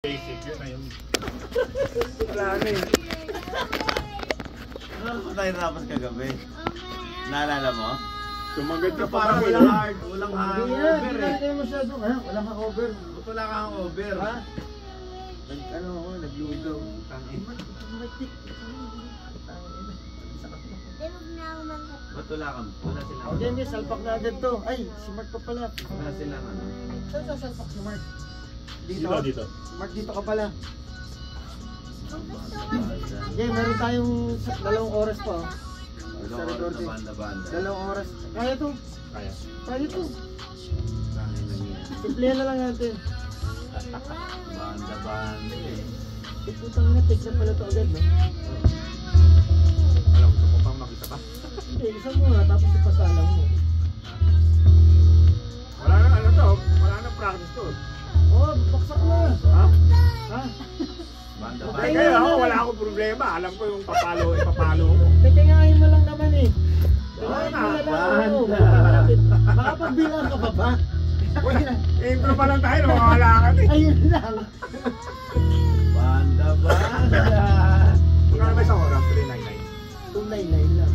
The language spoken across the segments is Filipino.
Basic yun na yun. Wala na eh. Ano tayo tapos kagabi? Naalala mo? Sumagat ka pa Parang rin. walang hard, walang hangover Hindi eh. kayo masyadong, ha? Walang hangover. Ba't wala kang hangover? Ha? Ano ako, nagluto. Tangin. Matik. Ba't wala kang? Wala silang Okay, miss, salpak na agad to. Ay, si Mark pa pala. Wala silang ano? Saan sasalpak si Mark? Dito. Mark, dito ka pala. Okay, meron tayong 2 oras pa. Dalawang oras na banda-banda. 2 oras. Kaya to. Kaya. Kaya to. Tangin lang yan. Simplihan na lang natin. Banda-banda eh. Putang na, take na pala to agad, no? Alam, gusto ko pang makita pa. Hindi, isa mo nga, tapos ipasala mo. Wala na ano to. Wala na practice to. Oh, baksak na. Ha? Ha? Banda-banda. Ay, kaya ako, wala akong problema. Alam ko yung ipapalo ko. Titingahin mo lang naman eh. Banda. Makapagbilang ka pa ba? Intro pa lang tayo, mawawala ka eh. Ayun lang. Banda-banda. Magkano ba isang oras? 399. 299 lang.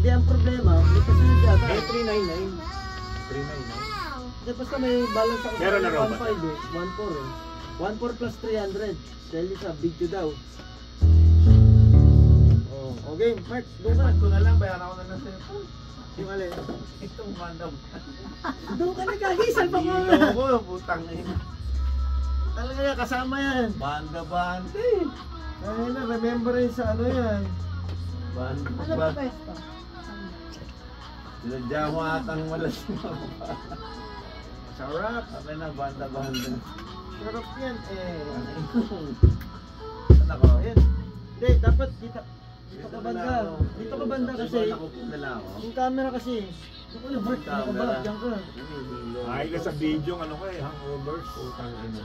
Hindi, ang problema, may kasunod yata. Eh, 399. 399. Hindi, basta may balance ako Meron na sa robot. 1.5 eh. 1.4 eh. 1.4 plus 300. Dahil sa video daw. Oh, okay, Mark, doon ka. Ba't ko na lang, bayaran ko na lang sa'yo. Yung alin. Itong banda-banda. Doon ka nagkagisal pa ko Hilo ko, putang ina. Talaga yan, kasama yan. Banda-banda eh. Ay na, remember yun sa ano yan. Banda-banda. Sinadya mo atang malas mo. Sarap. Sabi na, banda-banda. Sarap yan eh. Saan ako? Ayan. Hindi, dapat dito ka banda. Dito ka banda kasi. Nakupun na lang ako. Yung camera kasi. Ako na, Mark, ano ka ba? Diyan ka. Ay, ka sa video, ano ko eh, hangovers. Putang ina.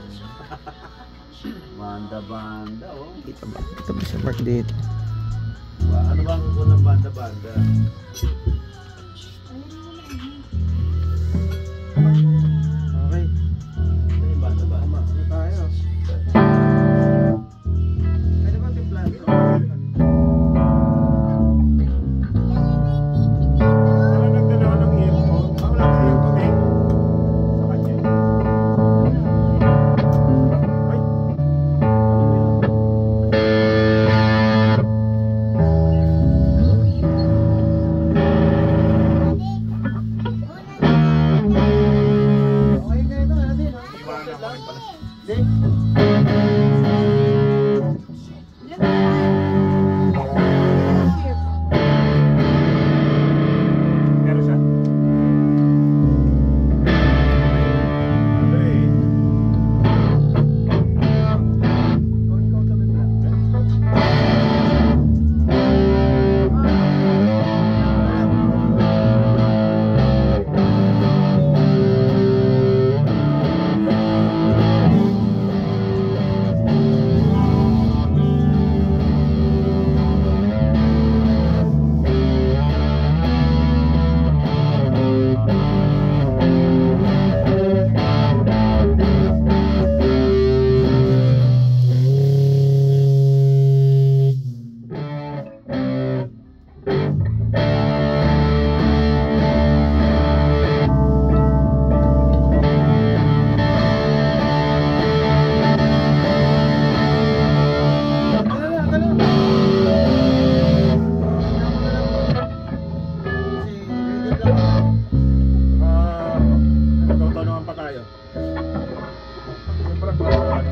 Banda-banda oh. Dito ba? Dito ba si Mark dito? Ano ba ang unang banda-banda? Okay. Ano yung banda-banda? Ano tayo? Pwede ba timplahan ito? Wala nagdala ng earphone. Wala ng earphone eh. Sa kanya. Ay. Okay na ito, natin. Iwanan mo rin pala. Hindi. Meron siya? Ano eh. Ikaw kami pala. Magtatanungan pa tayo. Siyempre, ano.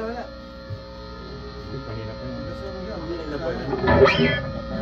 wala. Pahirap pa yun. Gusto mo yun. Hindi na po yun.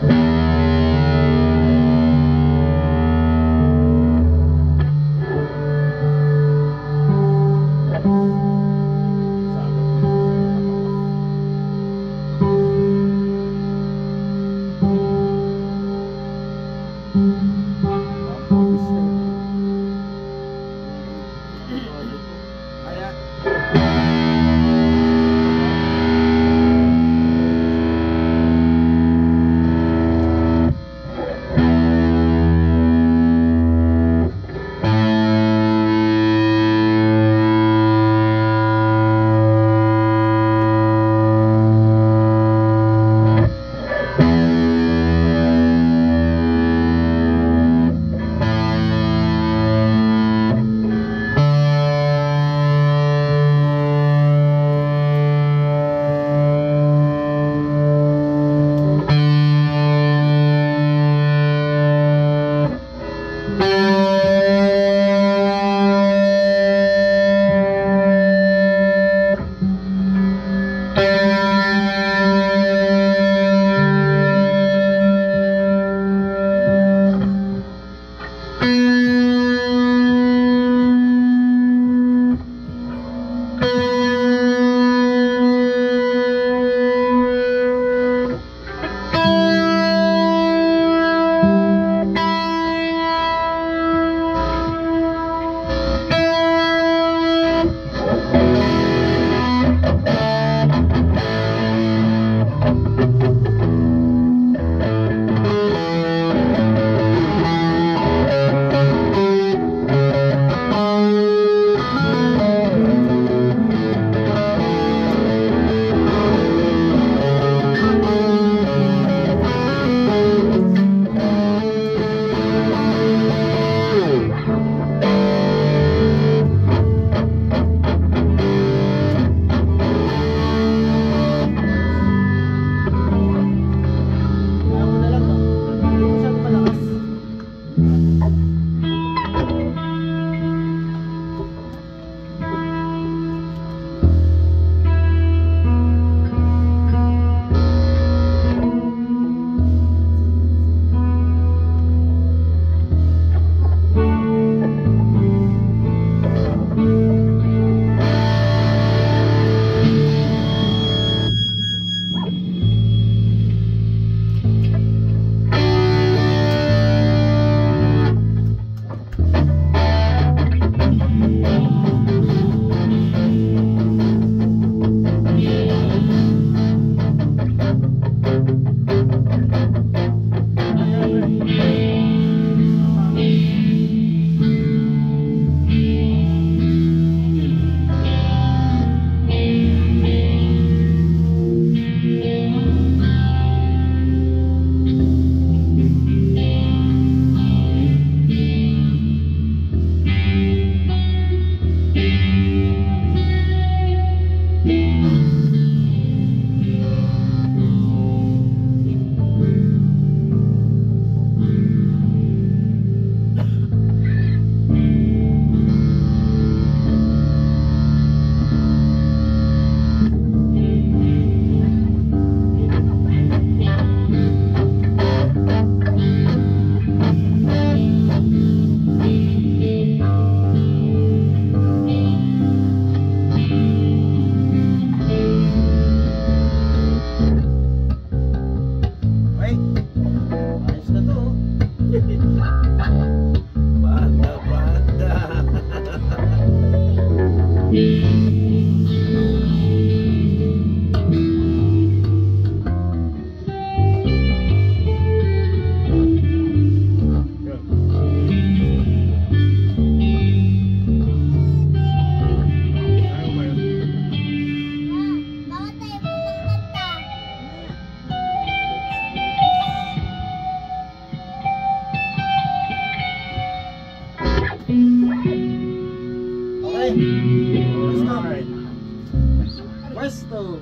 Pwesto.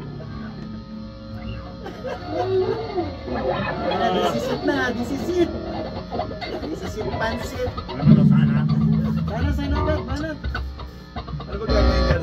Disisit na, disisit. Disisit pansit. Ano ba daw sana? Sana, sana ba? Banat. Ano ba gagawin ka?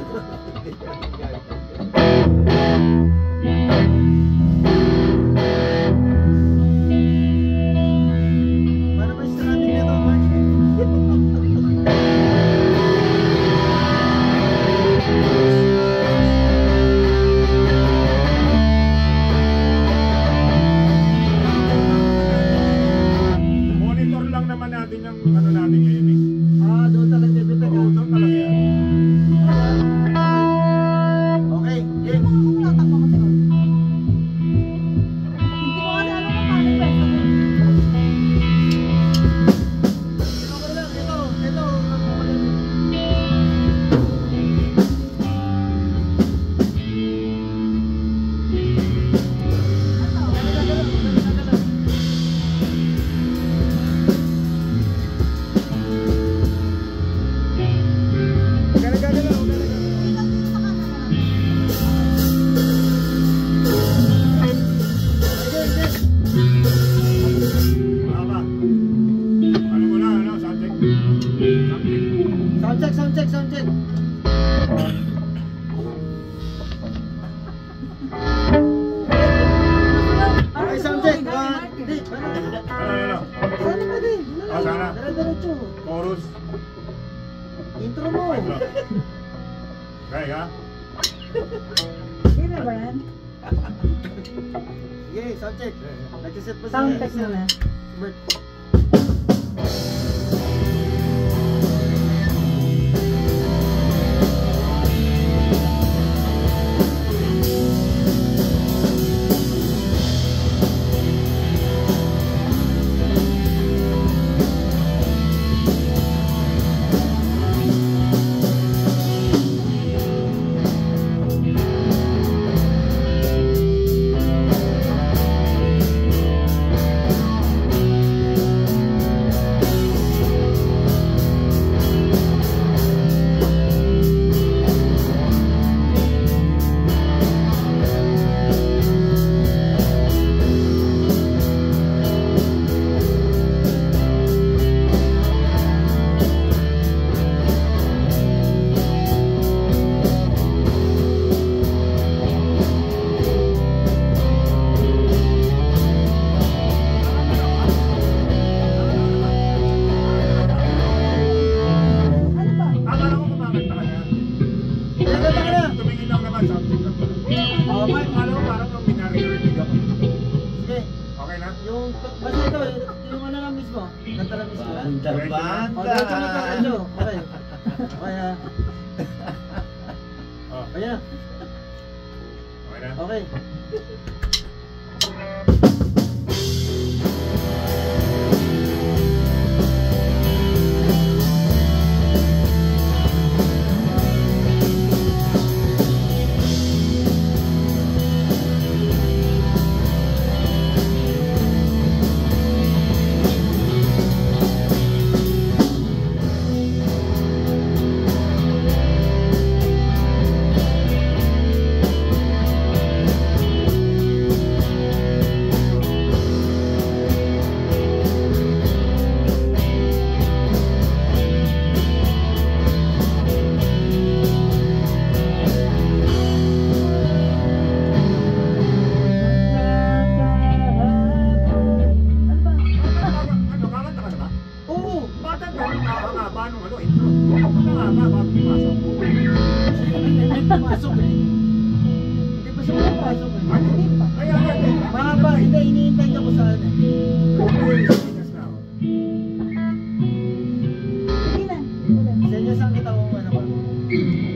Tapos, Intro mo. okay ha? Hindi na ba yan? Sige, sound check. Nagsiset pa Sound check muna. Bert. Ano ba? Akala ko kumakanta ka na. Kanta ka na. Tumingin lang naman, something lang pala. Oh, Mike. Akala ko parang nung minarinig ako. Sige. Okay na? Yung, basta ito, yung ano na mismo. Kanta na mismo. Banda, O, banda. diretso na diretso. Okay. Okay ha. Oh, Ayan na. okay na? Okay. Ano ba? Ano, kakanta ka na ba? Oo. Bakit nakakaba nung ano, intro? Ano nga ba, bago pumasok? Hindi pumasok eh. Hindi pa siya pumapasok eh. Ano? Kaya nga, Mahaba. Hindi, iniintay niya ko sa ano. Pinas na ako. Sige na. Wala. Senyas ang kita kung ano ba.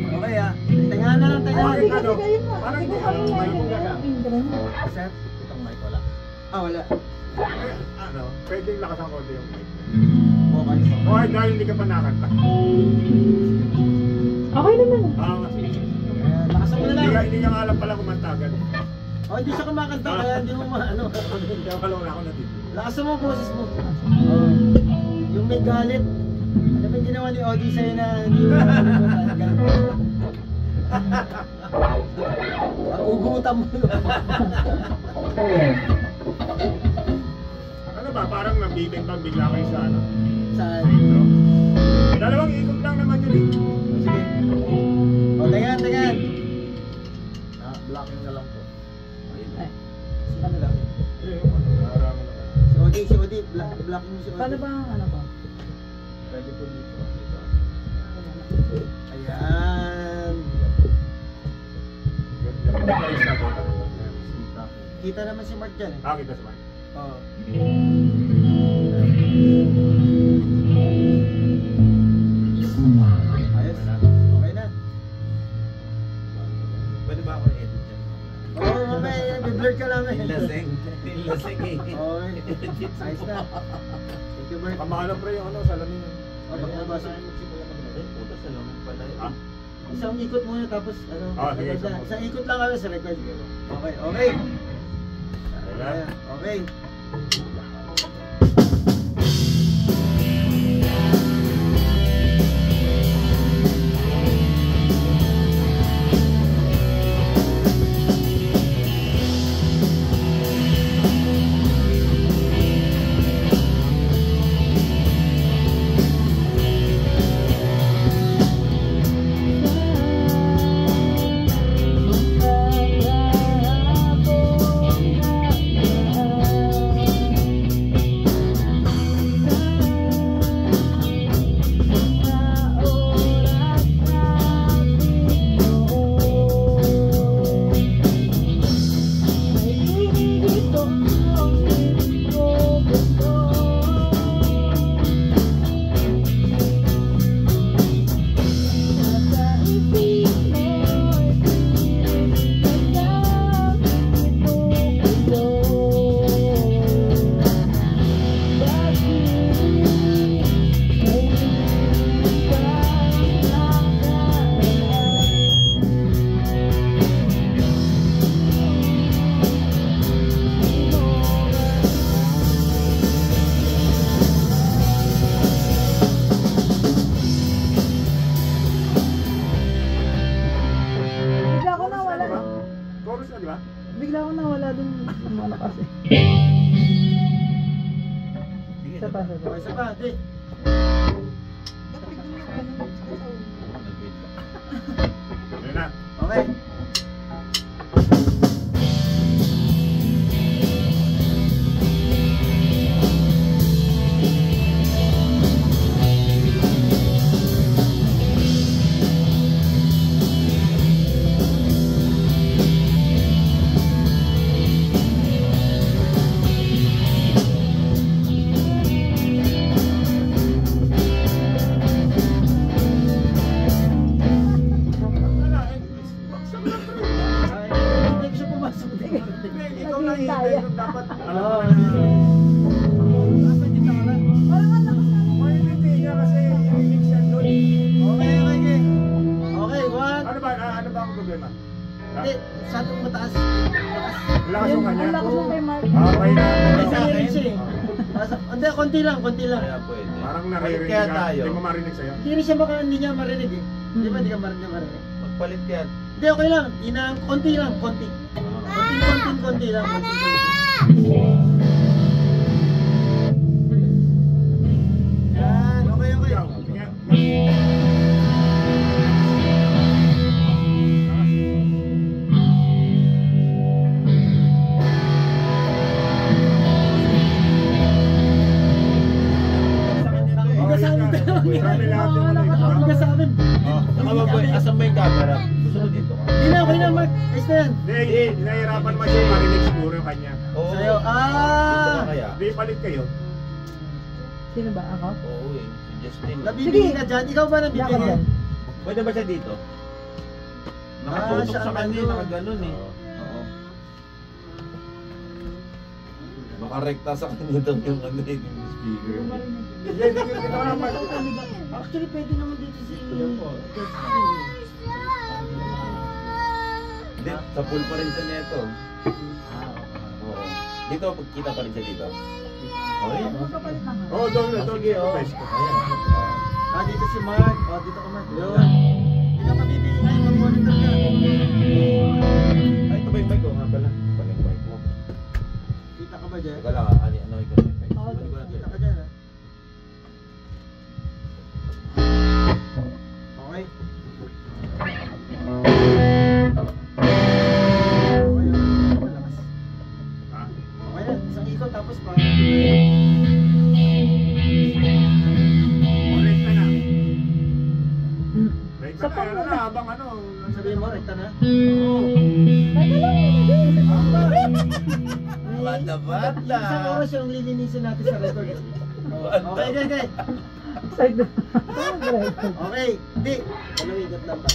Okay ha. Tingahan na lang, tingahan. Sige, sige, yun na. Parang Sige, hindi, kami may lang. gaga. Ingran. Set. Itong mic wala. Ah, wala. Ano, pwedeng lakasan ko yung mic. Okay. O, dahil hindi ka pa nakanta. Okay naman. Sige. Ayan, lakasan mo na lang. Hindi ka nga alam pala kumantagan. Oh, hindi siya kumakanta kaya hindi mo maano. Kaya pala wala ako natito. Lakasan mo boses mo. Yung may galit. Ano ba yung ginawa ni Odi sa'yo na hindi mo nakalimutan? Ang ugutan mo. Ano ba, parang nabibintang bigla kayo sa ano? Saan? Sa intro. Dalawang ikot lang naman yun eh. Sige. O, tingan, tingan. Blocking na lang po. Ay, Ano lang? Naraman naman. Si Odi, blocking mo si Odi. paano ba ang ano ko? Pwede po dito. Dito. Ayan. Ganda pa rin sa akin. Kita naman si Mark dyan eh. Kita sa mic. Oo. Ayos. Okay na. Pwede ba ako edit yan? Oo, mamaya, i-blur ka lang eh. Nilasing. Nilasing eh. Okay. Ayos na. Thank you, Bert. Kamala pre yung ano, salamin yun. O, baka nabasa. Magsimula kami na. Puta sa laman pala yun. Ah, Isang ikot muna tapos ano. Sige, record na. isang- Isang ikot lang kami sa record. Okay, okay. Ayan. Okay. di ba? Bigla ako nawala dun. Ano kasi. Sige, Isa pa, isa pa. Okay, isa pa, di. nag-wait pa. Ayun na. Okay. Wala, eh. Baksak na to. Ay, hindi ko siya pumasok din. Hindi, ikaw lang hintay kung dapat. Alam Oo, mo na dito. Dapat dito ka lang. May hindi niya kasi i-mix yan doon. Okay, okay, okay. Okay, one. Ano ba ang problema? Hindi, masyadong mataas. Mataas. Lakas yung kanya. Ang lakas mo kay Mark. Okay na. May Sa akin? sarili siya eh. Hindi, konti lang, konti lang. Kaya pwede. Parang Palit naririnig kaya ka. tayo. Hindi mo marinig sa'yo. Hindi rin siya baka hindi niya marinig eh. Di ba hindi ka marinig? Magpalit yan. Hindi, okay lang. Inang, konti lang, konti. Konti lang. Yan, okay, okay. Ikaw, tingnan. Huwag sa amin dalawa. Marami lahat yung ano ito. Huwag sa amin. Nakababoy, asan ba yung camera? Susunod dito ka. Hindi na, okay na, Mark. Ayos na yan. Hindi, nahihirapan naman siya marinig siguro yung kanya. Oo. Sa'yo. Dito ka kaya? Hindi, palit kayo. Sino ba? Ako? Oo eh. Si Justin. Nabibigay ka dyan. Ikaw ba Hindi ako nabibigay? dyan. Pwede ba siya dito? Nakatutok siya sa ang kanya, nandun. nakaganon eh. Oo. Nakarekta sa kanya daw yung ano eh, yung speaker. Hindi, dito ka naman. Actually, pwede naman dito si... Hindi, sa pool pa rin siya neto. Oo. Dito, kita pa rin siya dito. Oh, yan. Magpapalit lang. Oo, doon. Sige, oh. Best. Ayan. Dito si Mark. Dito ka, Mark. Yun. Hindi ka mabibigay. Ay, mag-monitor ka. Ay, ito ba yung mic ko nga pala? Pala yung mic mo. Kita ka ba dyan? Teka lang, ano ko yung mic. Oo, Ano ba Kita ka dyan, ha? Okay. Malakas. Ha? Okay na, isang ikot tapos pa. Correct ka na. Correct ka na. Ano na, habang ano. Sabihin mo, rekta na. Bata-bata. Isang oras yung lilinisin natin sa record. Okay, okay. Side na. Okay, hindi. Dalawang ikot lang pa.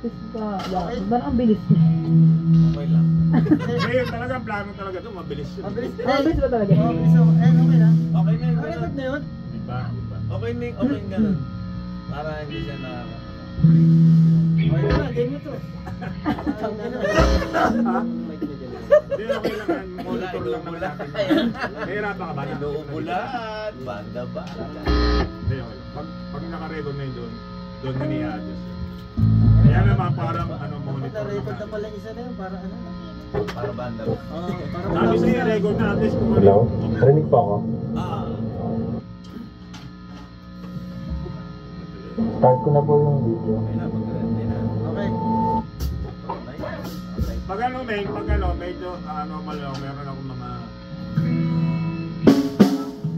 practice ka. Parang ang bilis niya. Okay lang. Ngayon talagang plano talaga ito, mabilis yun. Mabilis. Mabilis ba talaga? Mabilis ako. Eh, okay na. Okay na yung Okay ganun. na yun. Diba? Diba? Okay na yung ganun. Para hindi siya na... Okay na, ganyan to. Tangin na. Hindi, okay lang yan. Mula, Monitor lang naman mula. natin. Nahirapan ka ba? Inuubulan, banda ba? Hindi, okay lang. Pag naka-record na yun doon na ni-adjust. Kaya naman parang monitor Na-record na naman. pala yung isa na yun, para ano. Para banda ba? Para Sabi sa'yo, record na at least kung ano Hello? yung- Narinig pa ako? Ah. Start ko na po yung video. Okay na, mag-ready na. Okay. Okay. Pag medyo meron akong mga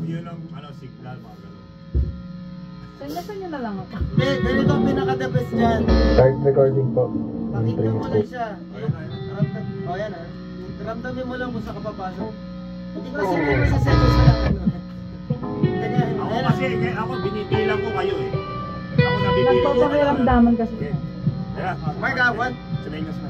yun ang signal, mga gano'n. Sanya-sanya na lang ako. Hindi, ganito ang pinaka-the best dyan. Start recording po. Pakinggan mo lang siya. Ayun, ayun. O yan ah. Ramdamin mo lang kung saan ka papasok. Hindi ko kasi may masasetos sa lahat. Ganyan. Ako kasi, ako binibilang ko kayo eh. Ako nabibilang ko. Nagpapakiramdaman kasi. Okay. Kaya, Mark, one. Sinayos na.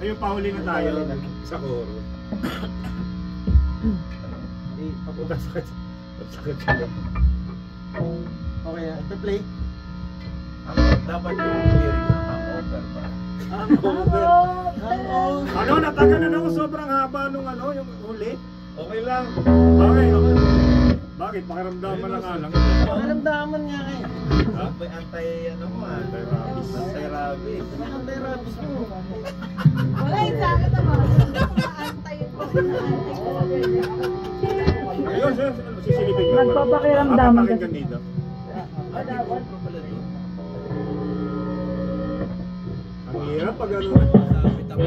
Yung pahuli na tayo sa Kuro. Eh, Puta sakit. Sakit siya. Okay na. Play. Dapat yung lyrics ng hangover pa. Ano, natagalan ako sobrang haba nung ano, yung huli. Okay lang. Okay, okay. Bakit? Pakiramdaman na nga lang. Maramdaman nga kayo. May anti-ano mo ah. Anti-rabies. Anti-rabies. Ano ang therapist mo? Wala yung sa akin naman. Antayin ko. Ayun, sisilipin ka. Nagpapakiramdaman kasi. Papakinggan dito. Ah, di ko pala doon. Ang hirap pag ano. Masabit ako. Masabit ako.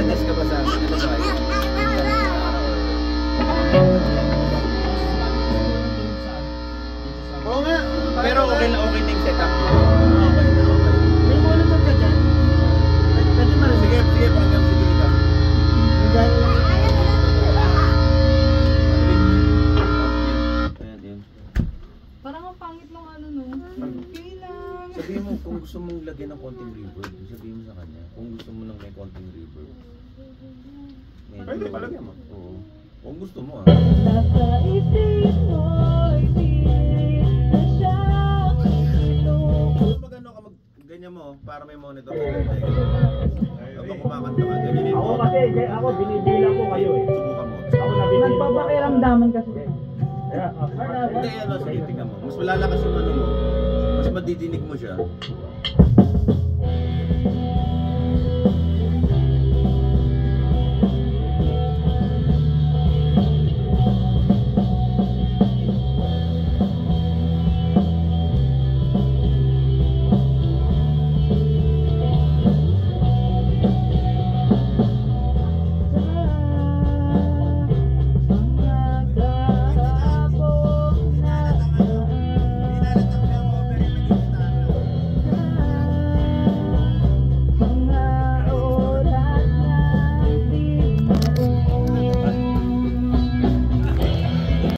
witness ka ba sa akin? Ano ba? Oo nga. Pero okay na yung setup mo. Okay na, okay. May monitor ka dyan? Pwede man. Sige, pakinggan mo dito. Yung gano'n lang. Ayan, yun. Parang ang pangit ng ano no. Okay lang. Sabihin mo kung gusto mong lagyan ng konting reverb, sabihin mo sa kanya. Kung gusto mo nang may konting reverb. Pwede, palagyan mo. Oo. Kung gusto mo ah. Nasa isip mo, hindi na siya sino. Kung magano ka ganyan mo para may monitor ka dito. Habang kumakanta ka, ganyanin mo. Ako binibilang ko kayo eh. Subukan mo. Ako nabibili. Nagpapakiramdaman kasi. Hindi, ano, sige, tingnan mo. Mas malalakas yung ano mo. Mas madidinig mo siya.